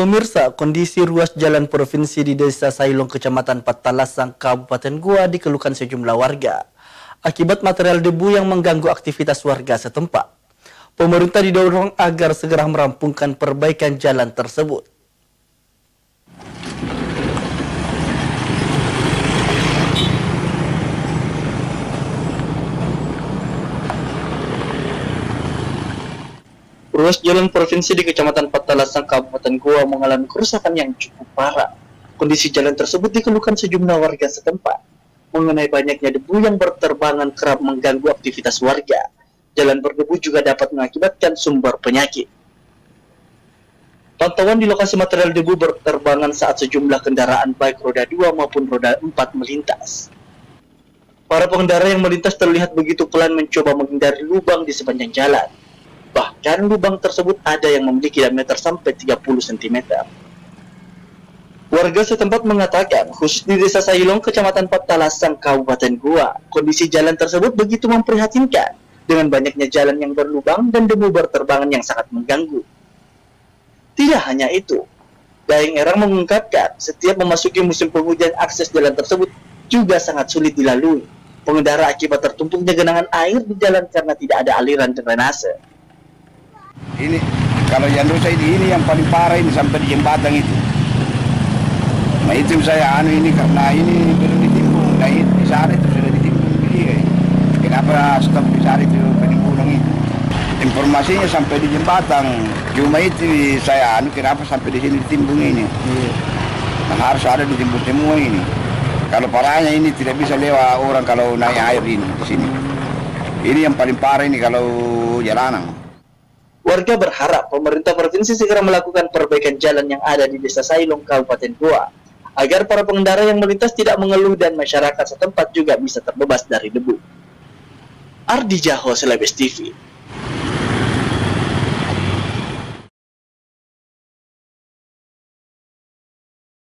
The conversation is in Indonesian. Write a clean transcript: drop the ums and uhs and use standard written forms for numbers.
Pemirsa, kondisi ruas jalan provinsi di Desa Sailong, Kecamatan Patalasang, Kabupaten Goa dikeluhkan sejumlah warga akibat material debu yang mengganggu aktivitas warga setempat. Pemerintah didorong agar segera merampungkan perbaikan jalan tersebut. Ruas jalan provinsi di Kecamatan Patalasang, Kabupaten Goa mengalami kerusakan yang cukup parah. Kondisi jalan tersebut dikeluhkan sejumlah warga setempat. Mengenai banyaknya debu yang berterbangan kerap mengganggu aktivitas warga. Jalan berdebu juga dapat mengakibatkan sumber penyakit. Pantauan di lokasi material debu berterbangan saat sejumlah kendaraan baik roda 2 maupun roda 4 melintas. Para pengendara yang melintas terlihat begitu pelan mencoba menghindari lubang di sepanjang jalan. Bahkan lubang tersebut ada yang memiliki diameter sampai 30 cm. Warga setempat mengatakan, khusus di Desa Sailong, Kecamatan Patalasang, Kabupaten Goa, kondisi jalan tersebut begitu memprihatinkan, dengan banyaknya jalan yang berlubang dan debu berterbangan yang sangat mengganggu. Tidak hanya itu, Daeng Erang mengungkapkan, setiap memasuki musim penghujan, akses jalan tersebut juga sangat sulit dilalui. Pengendara akibat tertumpuknya genangan air di jalan karena tidak ada aliran drainase. Ini kalau yang dosa ini yang paling parah ini sampai di jembatan itu. Nah itu saya ini karena ini belum ditimbun. Nah itu di sana itu sudah ditimbun. Kenapa stop di sana itu penimbunan itu? Informasinya sampai di jembatan. Cuma itu saya kenapa sampai di sini ditimbun ini? Nah, harus ada ditimbun semua ini. Kalau parahnya ini tidak bisa lewat orang kalau naik air ini di sini. Ini yang paling parah ini kalau jalanan. Warga berharap pemerintah provinsi segera melakukan perbaikan jalan yang ada di Desa Sailong, Kabupaten Goa, agar para pengendara yang melintas tidak mengeluh dan masyarakat setempat juga bisa terbebas dari debu. Ardi Jaho, Celebes TV.